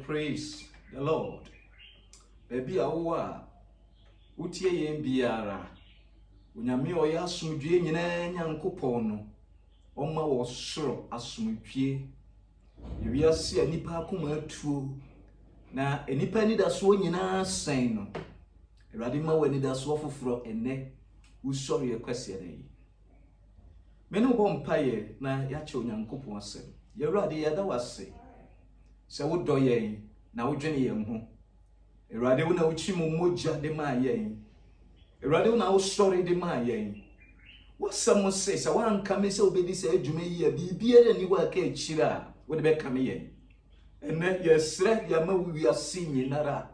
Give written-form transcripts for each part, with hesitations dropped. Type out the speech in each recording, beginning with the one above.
praise the Lord. Baby awa utie yen biara onyame oya asomdwe nyina nyankopon no oma wo soro asomdwe yewiase anipa akoma atuo na anipa ni da so nyina sen no Awurade ma wani da so foforo enne usori ekwese dai me no bom paye na ya che onyankopon asem ye Awurade ya da wase se wo do yen na wo dwene yen ho Awurade wo na wo chi mo moja de ma yen Awurade wo na wo sori de ma yen wo samo se wan kame se obedi se adwuma yi ya bibia ni wa ka achira wo de be kame yen enne yesre ya ma wi asinyi nara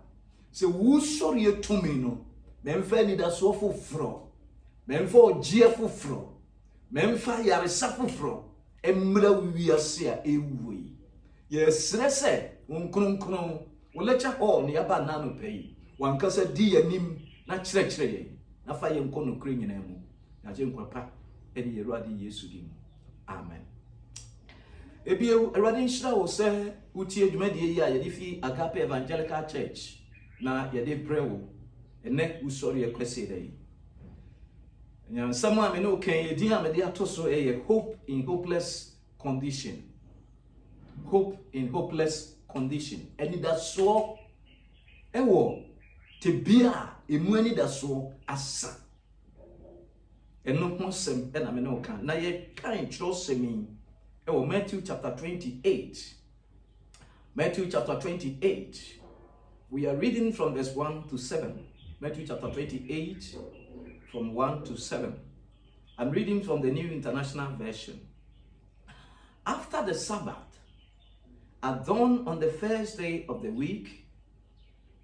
se wo sori etumi no memfa ni da so foforo memfa ogie foforo memfa yaresa foforo emmra wi ase a ewui yesre se nkronkron wo lecha hall ni aba na no pei wankasa di yanim na kyerɛkyerɛ na fa yɛn kɔ no kure nyina mu na gye nkwapa ɛne Awurade Yesu dim amen ebi Awurade nhyira wo sɛ utie dwumadie yi a yɛde fi Agape Evangelical Church na yɛde brewo ene usori ekwese dai nyansam a me no kan yedi a me de ato so hope in hopeless condition. Hope in hopeless condition. Eni da so ewo te bia emu ani da so asa eno ho sem na me no kan na ye kan tro semi ewo Matthew chapter 28. Matthew chapter 28. We are reading from verse 1 to 7. Matthew chapter 28 from 1 to 7. I'm reading from the New International Version. After the Sabbath, at dawn on the first day of the week,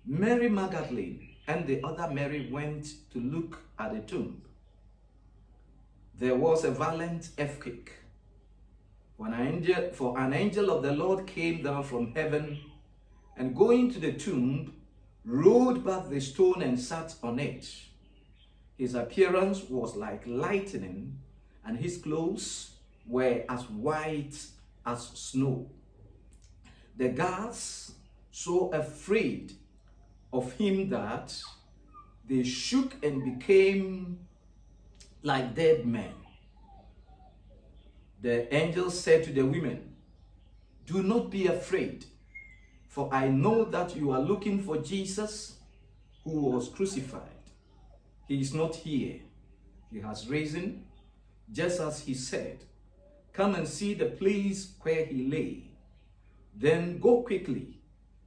Mary Magdalene and the other Mary went to look at the tomb. There was a violent earthquake, for an angel of the Lord came down from heaven and going to the tomb, rolled back the stone and sat on it. His appearance was like lightning, and his clothes were as white as snow. The guards, so afraid of him that they shook and became like dead men. The angel said to the women, "Do not be afraid, for I know that you are looking for Jesus who was crucified. He is not here. He has risen, just as he said. Come and see the place where he lay. Then go quickly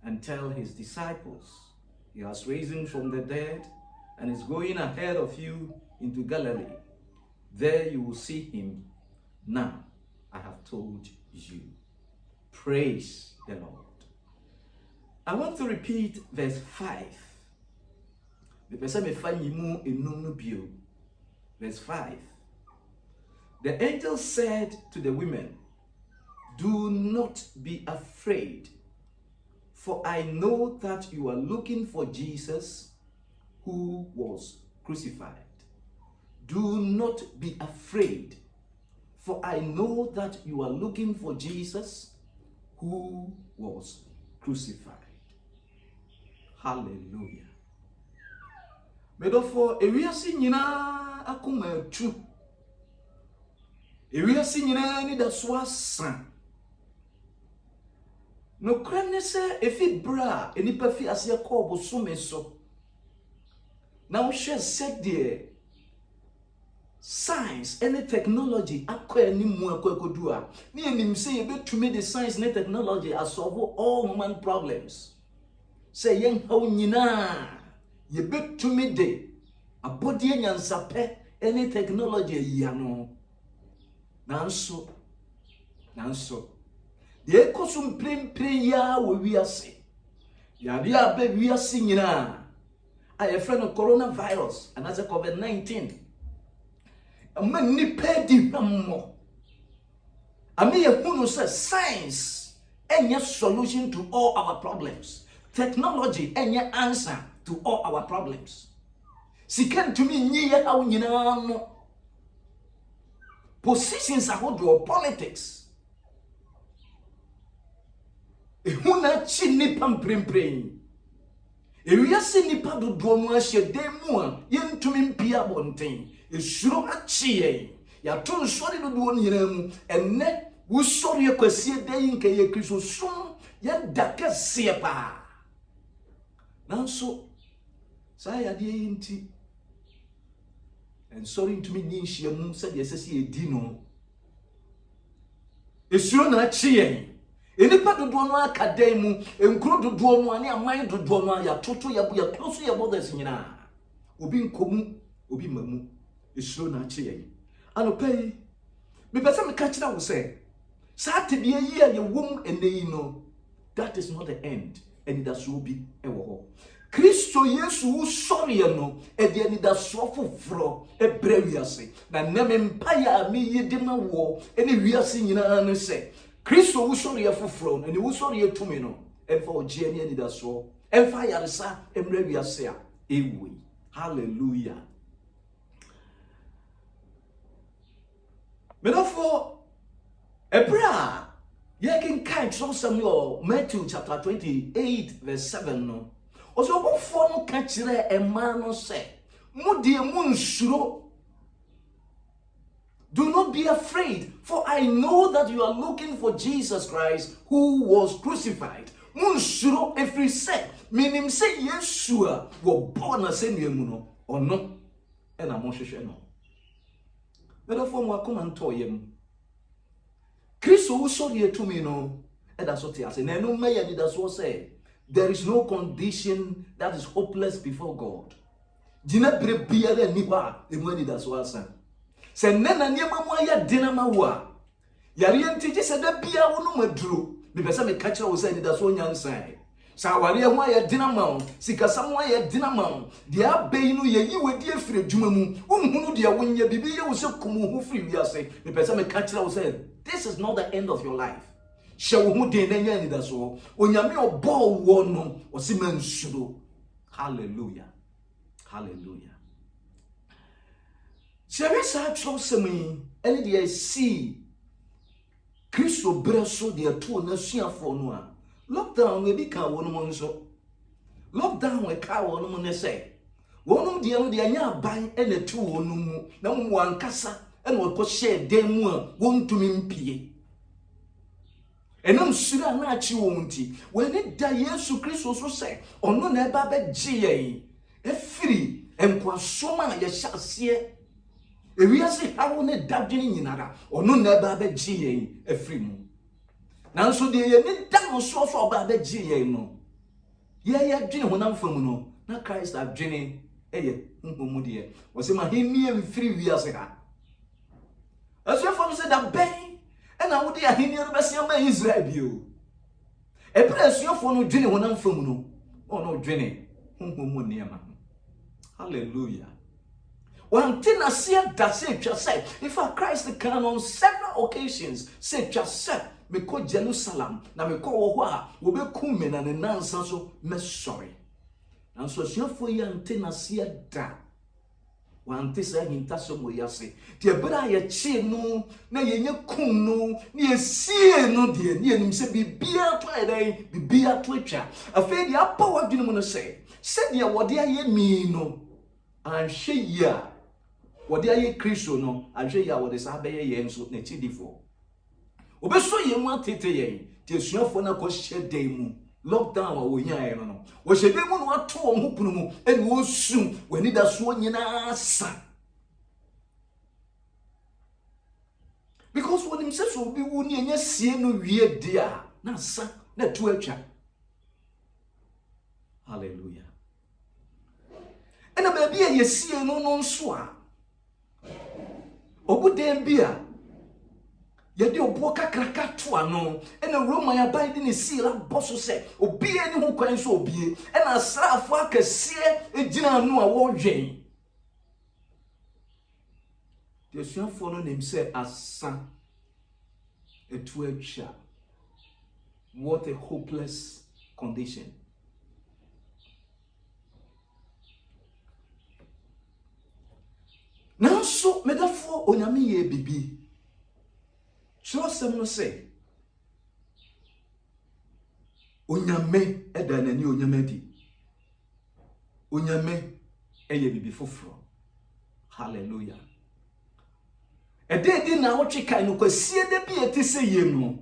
and tell his disciples, he has risen from the dead and is going ahead of you into Galilee. There you will see him. Now I have told you." Praise the Lord. I want to repeat verse 5. Verse 5. The angel said to the women, "Do not be afraid, for I know that you are looking for Jesus who was crucified." Do not be afraid, for I know that you are looking for Jesus who was crucified. Hallelujah. Medofo ewiase nyina akoma atu. Ewiase nyina ni da so asa. No krane se efi bra enipa fi ase ko bosome so. Na wo hwe se de science and technology akwa ni mu akwakodu a na enim se ye betumi the science and technology solve all man problems. Say yen haw nyina ye betumi de abode nyansape any technology ya no nanso de ekosum prempren ya wo wiase ya de aba wiase nyina a ye friend of coronavirus and as a COVID-19 amma ni pedi hammo ami ye hunu say science any solution to all our problems. Technology any answer to all our problems. Sikan to me nye how nyina no. Positions are what do politics. ehuna chi nipa mprempren ewiase nipa dodo no ahye demu a yentumi mpia bonten esuro achi yen ya to nsori dodo no nyina mu enne wusori akwasie dan nke ye Kristo som ya dakase pa nanso sa ya de yinti ensori ntumi nyinhia mu se de sese edi no esuro na achi yen enipa dodo no akadan mu enkuro dodo no ani aman dodo no ya toto ya bu ya close ya brothers nyina obi nkomu obi mamu esuro na achi yen anopai me pese me ka kira wo se sa te bia yi a ye wom eneyi no that is not the end and that should be ewo ho Kristo Yesu usori no e de ni da so foforo e brewiase na neme mpaya me yedema wo ene wiase nyina no se Kristo usori foforo na ni usori tumi no e fa ogie ni da so e fa yaresa e brewiase a ewi hallelujah Menafo Ebra Yakin kind Samuel Matthew chapter 28 verse 7 no also go for no kachire e man no say mudie munsuro do not be afraid for I know that you are looking for Jesus Christ who was crucified munsuro every say meaning say Yeshua wo born as enemu no ono e na mo hwehwe no Therefore, mo akoma ntoyem. Kristo usori etumi no, e da so te ase. Na no meya ni da so say, there is no condition that is hopeless before God. Jina brebia le nipa emu ni da so asa. Se nena niema mo aya dinama wo a. Yare ntije se da bia wo no maduro. Me pese me ka kira wo say ni da so nyansan. Sa ware ho aye dinama sikasam aye dinama de abai no yeyi wedi afire dwuma mu unhunu de wonya bibi ye wo se kumu hu firi wiase me pese me ka kira wo say this is not the end of your life she wo hu de na nya ni da so onyame obo wo no o se mansuro hallelujah hallelujah shere sa tro semi ene de see Kristo breso de to na suafo no a lockdown we be ka wonum nso lockdown we ka wonum ne say wonum de no de anya ban ene tu wonum mu na mu ankasa ene wo share dem mu a wontumi mpie enam sura na achi wonti we ne da Yesu Kristo so say ono na eba be gye efiri enkwasoma ya hyase ewiase hawo ne dadwene nyinara ono na eba be gye efiri mu nanso de ye ni dan so oba be gye ye no ye dwene honam fam no na Christ adwene eye nhomu de wo se ma hemie mfiri wiase ha aso fam se da ben e na wo de ahemie no be se ma Israel bio e pre asuafo no dwene honam fam no ono dwene nhomu ne ma hallelujah one thing I see that say just say if Christ can on several occasions say just said me ko Jerusalem na me ko wo ho a wo be kume na ne nansa so me sorry nanso suafo ya ntena se da wante sa hinta so mo yase de bra ya chi no na yenye kum no na yesie no de ne enim se bibia to edan bibia to atwa afa de apa wadwene mu no se de wode aye mi no anhwe ya wode aye Kristo no anhwe ya wode sa beye ye nso na chidifo obeso ye mu atete ye ti suafo na ko hyedai mu lockdown wa wonyae no wo hyedai mu no ato wo ho punu mu eni wo sum wani da so nyina sa because when himself will be woni enya sie no wie dia na sa na tu atwa hallelujah ena ba bia ye sie no no nso a obudem bia yedi obo kakraka to ano ena Roma ya bai de ne sila boso se obi ani ho kwan so obi ena asrafo akasie egina no a wo hwen de suafo no nem se asa etu atwa what a hopeless condition now so medafo onyame ye bibi so some no say onyame eda nani onyame di. Onyame eye bibi foforo. Hallelujah. Ede di na wotwe kan no kwasie de bi etise ye no.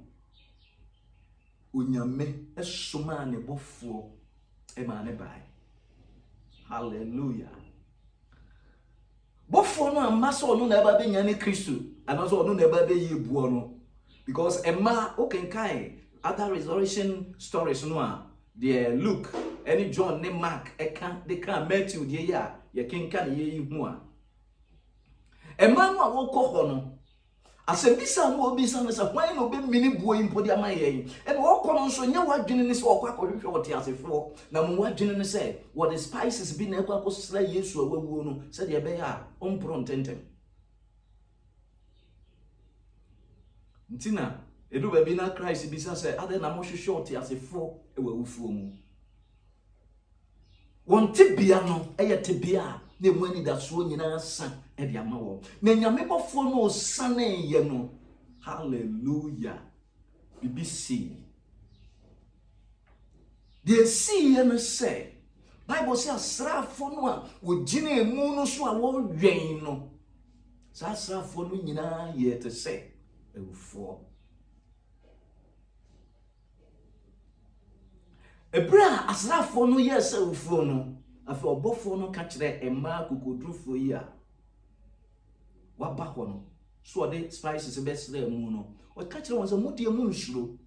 Onyame esoma ne bofo e ma ne bai. Hallelujah. Bofo no amaso no na eba be nya ne Kristo. Anaso no na eba be ye buo no. Because Emma okenkai other resurrection stories no the Luke any John ne Mark they can Matthew the ya ye kenkan ye hu a Emma no wokọ ho no asebisa no obisa no se hwan no be mini buo impo di amaye e be wokọ no so nya wadwene ne se wokọ akọhwehwe wote asefo na mo wadwene ne se what the spices bi na ekọ akosra Yesu awuo no se de be ya ompro ntentem ntina edu baby na Christ bisa say ade na mo hwehwe oti asefo e wa wufuo mu won tibia no eye tibia na emu ani da so nyina san e de ama wo na nyame bofo no sane ye no hallelujah BBC the see ye no say Bible say asrafo no a wo gina emu no so a wo wen no sa asrafo no nyina ye te say e wufuo Ebra asrafo no yes awufo no afi obofo no ka kire emma kokodrufo yi a waba ho no so de spices besre mu no o ka kire won se mudie mu nsuro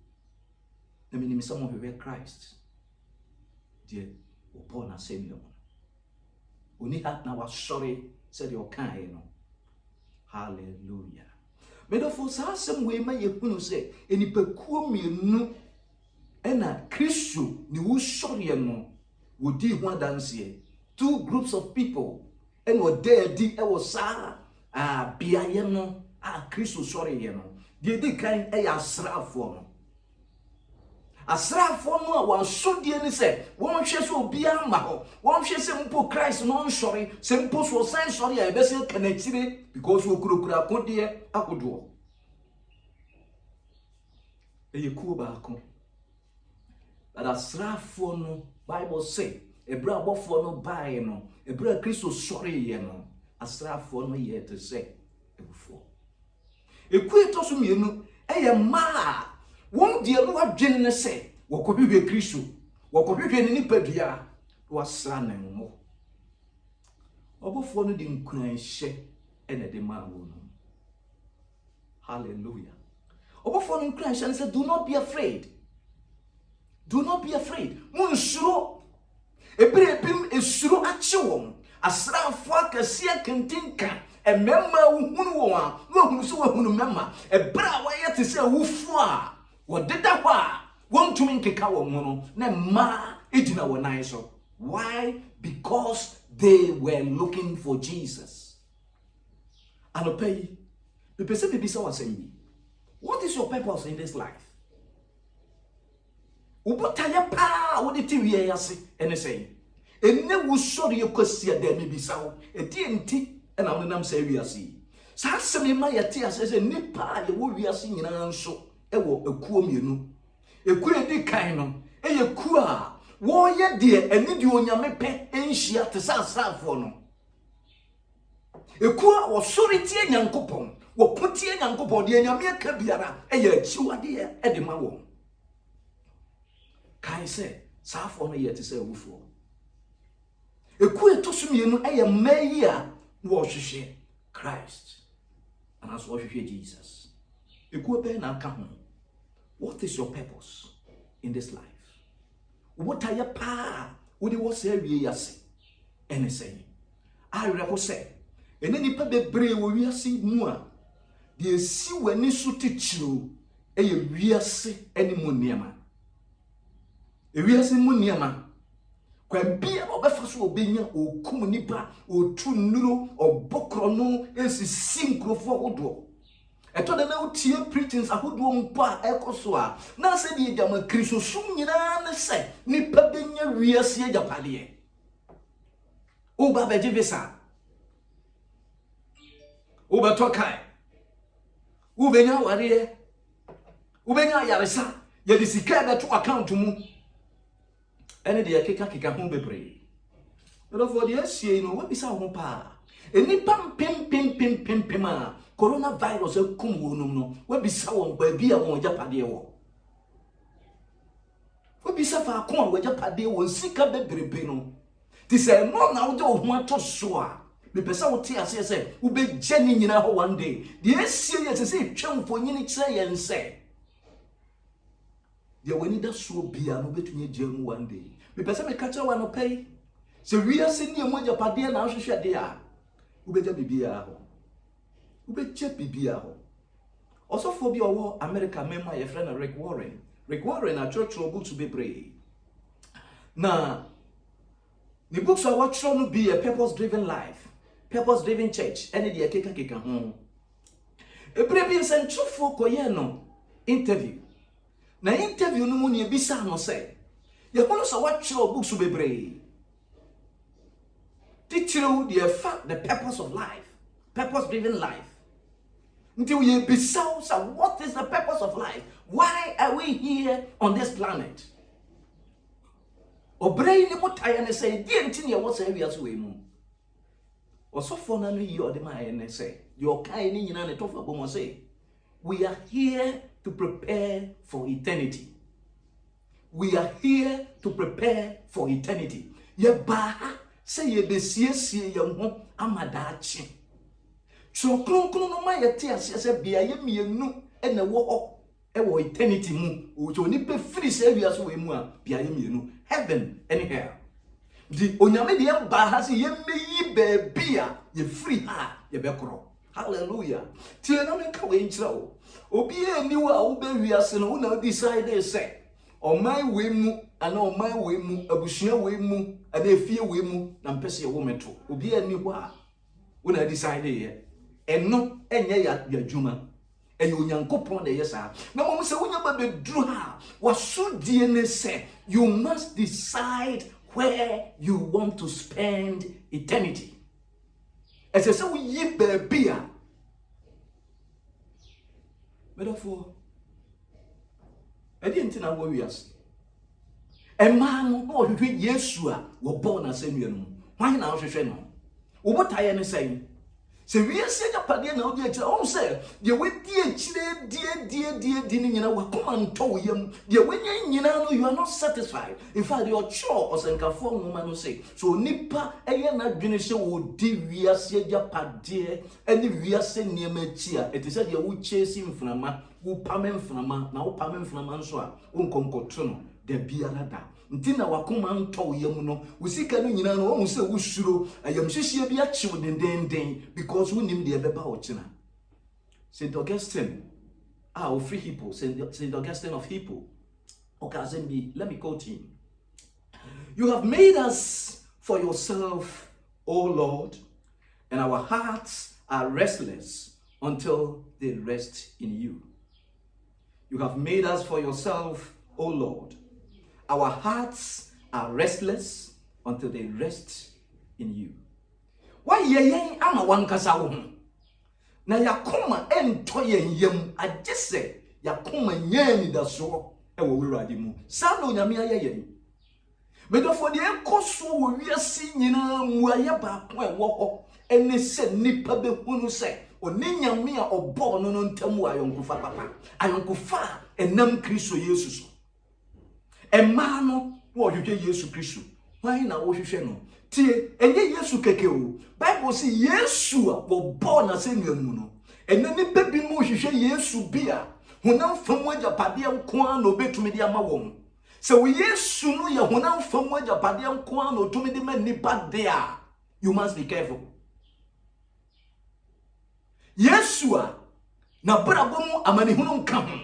na minim se mo hwe Christ die opo na se mi no oni hat na wa sorry said your kind no hallelujah me do for sa asem we ma yekunu se enipakuo mienu ena Kristo ni wo sori no wo di ho adanse two groups of people and wo there di e wo sa biaye no Kristo sori ye no di kan e ya asrafo no a wo sodie ni se won hwe so obia ma ho won hwe se mpo Christ no sori se mpo so san sori ya e be se kanachire because wo kurokura kodie akodo e ye ku ba ko that asrafo no Bible say ebra abofo no bae no ebra Kristo sori ye no asrafo no ye to say ebufo ekueto so mienu eye ma won die no adwene ne say wokobihwe Kristo wokobihwe ne nipadua wasra na mo obofo no di nkuranhye ene de ma wo no hallelujah obofo no nkuranhye ne say do not be afraid. Do not be afraid. Munsuro. Ebrebim esuro achi won. Asrafo akasia kentinka. Ememma uhunu won a. No hunu so wahunu memma. Ebra wa yete se awufo a. Wodeda ho a. Wontumi nkeka won no. Na ma ejina wonan so. Why? Because they were looking for Jesus. Anopai. Bepese bibisa wasemi. What is your purpose in this life? Ubotaya pa wodi ti wiye yase ene sei enne wusori yekosia da me bisawo edi enti ena wonam sa wiase sa asem ma yete asese nipa ye wo wiase nyina nso ewo ekuo mienu eku edi kan no eye ku a wo ye de eni de onyame pe enhia te sa asafo no eku a wo sori tie nyankopon wo potie nyankopon de nyame aka biara eye achiwade e de ma wo kai se safo no yete se awufo eku etosumienu eye mayi a wo hwehwe Christ and as wo hwehwe Jesus eku be na aka ho. What is your purpose in this life? What are your pa wodi wo se awie yase ene say I reho say ene nipa bebre wo wiase mu a de si wani so tichiro eye wiase ene mu niema ewiase mu niema kwambia obefa so obenya okum nipa otu nnuro obokro no esisi nkrofo hodo eto de na utie preachings ahodo mpa ekoso a na se de jama Kristo sum nyina ne se nipa benya wiase ajapade oba beje visa oba tokai ubenya ware ubenya yaresa ye disika beto account mu ene de keka ho bebre but for the asie no we bisa ho pa eni pam pem a coronavirus akum wonum no we bisa won ba bi a won japade wo we bisa fa ko a we japade won sika bebrebe no ti say no na wo de ho ato so a me pesa wo ti ase se wo be geni nyina ho one day the asie ye se twamfo nyini kire ye nse de wani da so bia no betumi agyamu one day me pesa me kacha wa no pay se wiase ni emu japade na hwehwe de a wo be ja bibia ho wo be che bibia ho osofo bi owo America mema ye friend Rick Warren a church books be brave na the books are what show no be a purpose-driven life, purpose-driven church. Any the keka ho. E prebi nsentufo koye no interview. Na interview no mu ne bisa no say. Ye kono so what show books bebre. Teach you the purpose of life, purpose-driven life. Until ye bisa so what is the purpose of life? Why are we here on this planet? Obrei ni motaya ne say die ntini ye wo say wiase we mu osofo na no yi ode ma ye ne say your kai ni nyina ne tofa bomo say we are here to prepare for eternity. We are here to prepare for eternity. Ye ba say ye besiesie ye ho amadachi so kronkron no ma ye te ase say bia ye mienu ene wo ho e wo eternity mu o so ni pe free say wiase we mu a bia ye mienu heaven and hell. The onyame de ba ha se ye meyi baabia ye free ha ye bekoro. Hallelujah. Tie na me ka we nkyira wo. Obi eni wo a wo be wiase no na decide say oman we mu ana oman we mu abusua we mu ana efie we mu na mpese ye wo meto. Obi eni wo a wo na decide ye eno enye ya adwuma. Eyo nyankopon de yesa na mo se wonya ba bedru ha wasudie ne se you must decide where you want to spend eternity. As I say we yi baabia therefore edi ntina wo wiase ema no no hwehwe Yesu a wo born asenu no hwan na wo hwehwe no wo botaye ne say se wiase japade na odi akira on say de wedi akire die ni nyina wakoma nto yam de wenya nyina no you are not satisfied. In fact your chore osenkafo nwoma no say so nipa eye na dwene hye wo di wiase japade ani wiase niam achi a it is said de wo chase mframa wo pame mframa na wo pame mframa nso a wonkonkoto no de biara da ntina wakoma nto yam no wusika no nyina no wo se wo suro ayamhyehyie bi achiw dendenden because wonim de ebeba wo china. Saint Augustine of Free Hippo, Saint Augustine of Hippo okay, let me quote him. You have made us for yourself, O Lord, and our hearts are restless until they rest in you. You have made us for yourself, O Lord. Our hearts are restless until they rest in you. Why ye ama wan kasa wo ho? Na yakoma ento yen yam agese yakoma nyani da so e wo wurade mu. Sa no nyame ayeyen. Medofo de enkoso wo wiase nyina mu aye ba ko e wo ho ene se nipa be hunu se oni nyame a obo no no ntamu ayonkufa papa. Ayonkufa enam Kristo Yesu so. Ema no wo hwehwe Yesu Kristo. Why na wo hwehwe no? Tie enye Yesu keke o. Bible say Yesu a wo born na se nuamu no. Ene ni bebi mu hwehwe Yesu bia. Honam famu agapade nko an obetumi de ama won. Se wo Yesu no ye honam famu agapade nko an otumi de ma nipa de a. You must be careful. Yesu a na brabo mu amane hunu nka ho.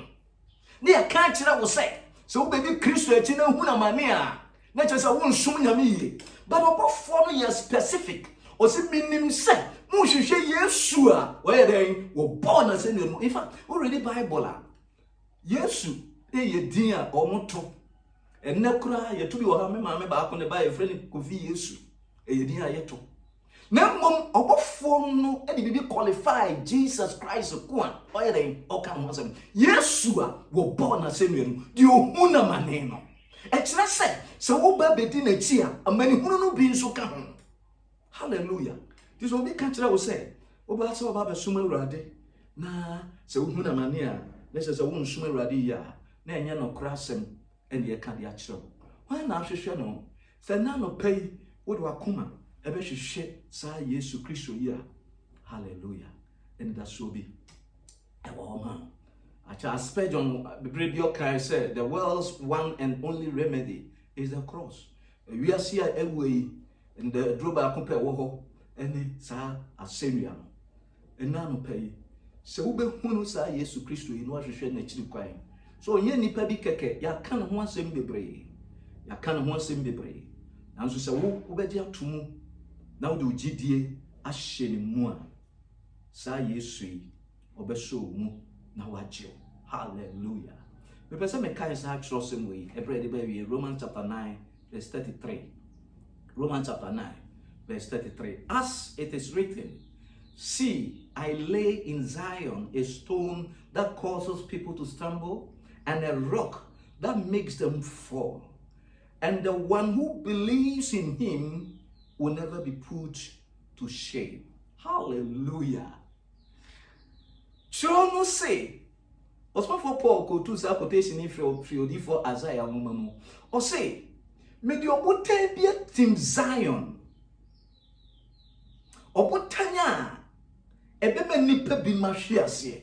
Ne ya ka kire wo se wo bebi Kristo achi na hunu amane a. Na chese wo nsum nyame yi. But obofo no ye specific. O si minim se mu hwehwe Yesu a wo ye den wo born na se no. In fact, we read the Bible a Yesu ye din a omoto. Enne kura ye to bi wo ha me ma me ba ko ne ba ye friend Kofi Yesu. Ye din a ye to. Na mom obofo no e de bibi qualify Jesus Christ ko a o ye den o ka ho asem. Yesu a wo born na se no. Di ohuna mane no. Echira se wo ba bedi na chi a amani hunu no bi nso ka ho. Hallelujah. This will be catch that will say, oh, but that's about a summer radi. Na, so who na mania, this is a woman summer radi ya, na no crassem, and ye can't yet show. Why now, she shall know? Say, none of pay, what do I come? A bit shit, say, yes, to Christ, ya. Hallelujah. And that should be a woman. I shall spend on Bribio Kai said, the world's one and only remedy is the cross. We are here away. And the droba compare woho any sa assemia no ena no pay se wo be hunu sa Yesu Kristo yi no ahwehwe na chiri kwan so onye nipa bi keke ya kan ho asem bebre nanso se wo be dia tumu na wo de ogidie ahye ne mu a sa Yesu yi obeso mu na wagye. Hallelujah. Me pese me kai sa trosem we ebre de be Romans chapter 9 verse 33. Romans chapter 9, verse 33. As it is written, see, I lay in Zion a stone that causes people to stumble, and a rock that makes them fall. And the one who believes in him will never be put to shame. Hallelujah. Chono say, Osman for Paul go to sa quotation in for Isaiah woman. Or say, me di obotan bi atim Zion. Obotanya ebeba nipa bi mahwe ase.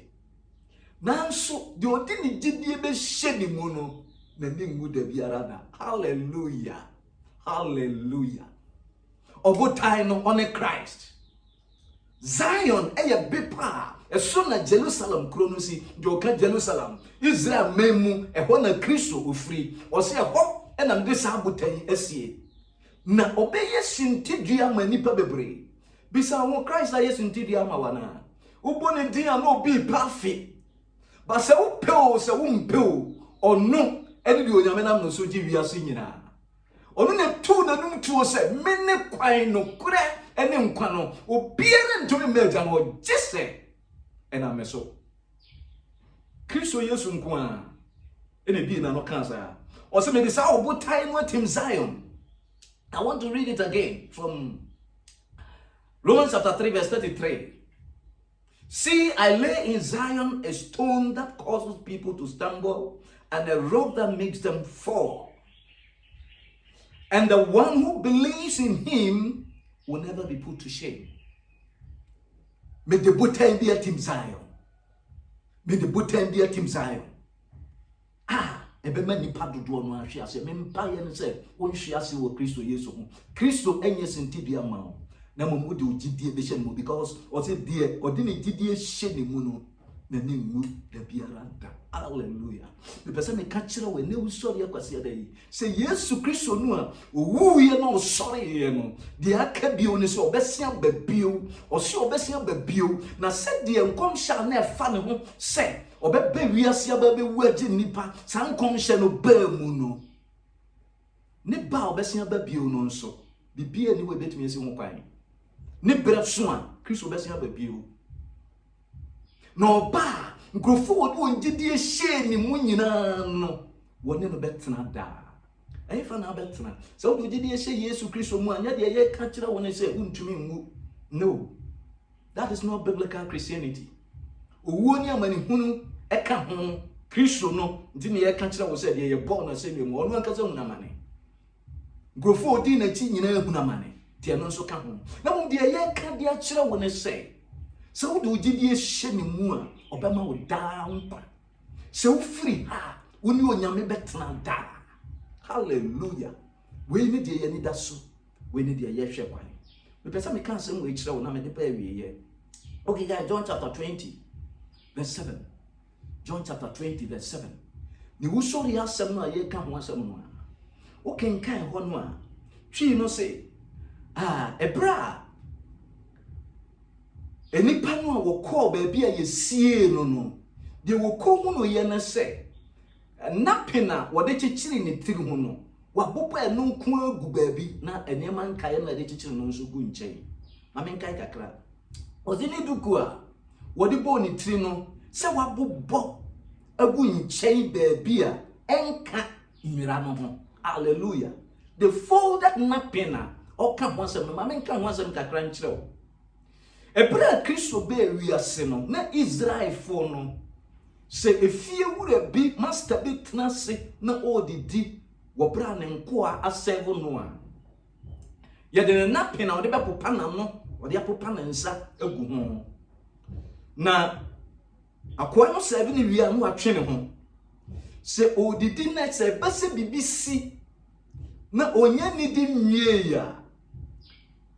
Nanso de odi ni gidie be hye ni mu no na ni ngu da biara na. Hallelujah. Hallelujah. Obotan no on Christ. Zion eye bepa eso na Jerusalem krono si de oka Jerusalem Israel memu ehọ na Kristo ofri o se ehọ and I'm this abotan esie na obeye sintidua manipa bebre bisa won Christ aye sintidua ma wana ubone din a no bi pafi ba se wo peo se wo mpeo ono ene de onyame nam no so gi wiase nyina ono ne tu na num tu se mene kwan no kure ene nkwa no obiere ntumi meja no gese ena meso Kristo Yesu nkwa ene bi na no kansa. Or some may say, oh, but time with him Zion. I want to read it again from Romans chapter 3, verse 33. See, I lay in Zion a stone that causes people to stumble, and a rock that makes them fall. And the one who believes in him will never be put to shame. May the button be at him Zion. May the button be at him Zion. Ebema nipa dodo no ahwe ase mempa ye ne se wonhwe ase wo Kristo Yesu ho Kristo enye sentibia ma ho na momu de ogidie be hye no because o se de o de ne gidie hye ne mu no na ne ngu da biara da. Hallelujah. Me pese me ka kire we ne usori akwase da yi se Yesu Kristo no a owu ye no sori ye no de aka bio ne se obesia babio o se obesia babio na se de enkom sha na efa ne ho se obebe wiase ababe wuaje nipa sankom hye no ba mu no ne ba obesia babio no nso bibia ni we betumi esi ho kwan ne bra so a Kristo obesia babio no ba nkrofo wo ngidie hye ni mu nyina no wone no betena da fa na betena so wo ngidie hye Yesu Kristo mu anya de ye ka kira wona se untumi ngu. No, that is not biblical Christianity. Owo ni amani hunu eka ho Kristo no ndi ne ye ka kira wo se de ye born na se mu ono anka se hunu amani nkrofo odi na chi nyina hunu amani de no nso ka ho na mo de ye ka de a kira wona se so wo de ngidie hye ni mu a obama wo down se wo free ha woni onyame betena da. Hallelujah. We need the ye ni da so we need the ye hwe kwan me pesa me kan sem we kire wo na me de pa awie ye. Okay guys, John chapter 20 verse 7. John chapter 20 verse 7. Ni wo sori asem no ye ka ho asem no a o ken kan ho no a twi no say ebra enipa no a wo call ba bia ye sie no de wo ko hu no ye na se napena wo de chichiri ne tiri hu no wa bopa eno nku agu ba bi na enema nkae na de chichiri no nso gu nchen ame nkae kakra ozini duku a wo de bo ne tiri no se wa bobbo agu nchen ba bi a enka nwira no ho Hallelujah. The folded napkin oka ho asem ma menka ho asem kakra nkyerɛ. Ebra Kristo be wiase no na Israel fo no se efie wura bi master bi tenase na odidi wo bra ne nko a asave no a ye de napkin a ode be popa na no ode apopa na nsa agu ho na akoa no serve ni wi anu atwe ne ho se odidi na se bese bibisi na onye ni di nwie ya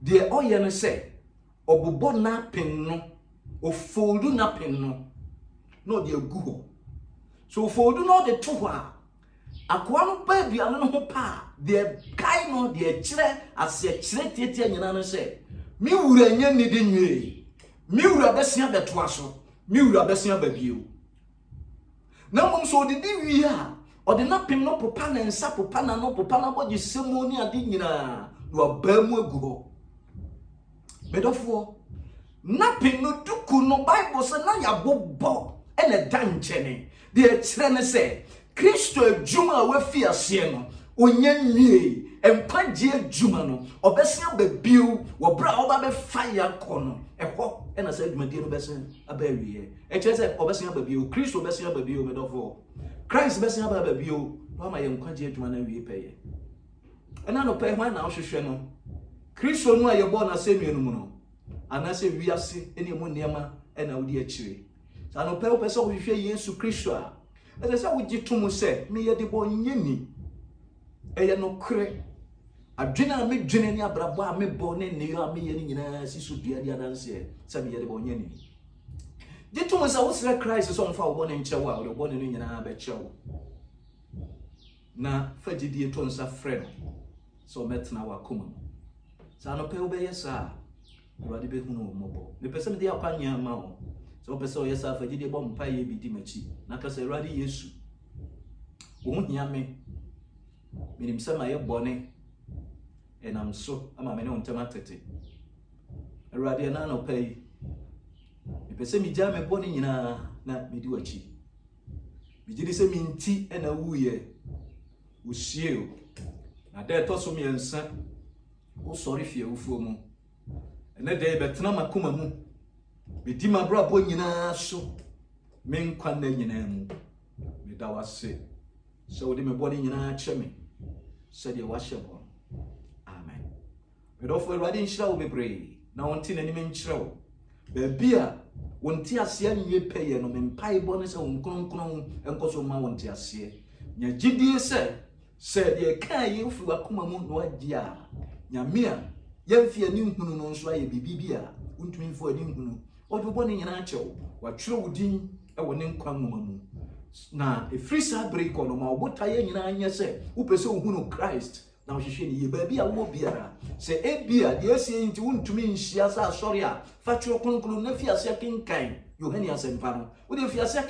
de oye no se obubo napkin no ofoldu napkin no no de agu ho so ofoldu no de to ho a akoa no ba bia no ho pa de kai no de kire ase kire tietie nyina no se mi wura nya ni di nwie mi wura besia beto aso mi wura besia ba bio na mom so de di wi a ode napkin no popa na nsa popa na no popa na boje semoni ade nyina no abamu agu ho bedofo napkin no duku no Bible say na ya bobbo ene danchene de kire ne se Kristo adwuma a wafi ase no onya nwie empagye adwuma no obesia ba bio wo bra oba be fire kono eho ena say adwuma die no besia aba wie e kire se obesia ba bio Kristo obesia ba bio bedofo Christ besia ba bio no ma ye nkwagye adwuma na wie peye ena no pe hwan na ohwehwe no Kristo no aye bo na se nuenu mu no anase wiase ene mu niema ena wodi akire sa no pe wo pe so ohwehwe Yesu Kristo a ese se wo gitumu se me ye de bo nyeni eye no kre adwena na me dwene ni abrabo a me bo ne ne yo a me ye ni nyina sisu dua dia danse se me ye de bo nyeni gitumu se wo sere Christ so mfa wo bo ne nchewo a wo bo ne no nyina ba chewo na fagidie to nsa frɛ no so metna wa koma sa no pe wo be yesa Urade be hunu mobo me pese me de akwanya ma ho so pese o yesa fagidie bo mpa ye bi di machi na ka se urade Yesu wo hu hia me minim se ma ye bone enam so ama me ne ontama tete urade na no pay me pese mi ja me bone nyina na me di wachi mi gidi se mi nti ena wuye wo sie o na de to so mi ensa wo sori fie wo fuo mu ene de betena makoma mu be di ma bra bo nyina so me nkwa na nyina mu me da wase so de me body nyina cheme said ye washebo amen we do for ready nshira wo bebre na wonti na ni me nchira wo ba bia wonti ase anwe peye no me mpai bo ne se won kronkron enkoso ma wonti ase nya gidie se said ye kan ye fu akoma mu no agia nyame a yemfi ani nhunu no nso aye bibibia untumi mfo ani nhunu odubo ne nyina achew watwere wudin e woni nkwa nwoma mu na efrisa break ono ma obotaye nyina anya se upese ohunu Christ na ohwehwe ni ye ba bia wo biara se ebia de asie nti untumi nhia sa asori a fatwere kronkron na fi ase kenkan Yohane asempa no wo de fi ase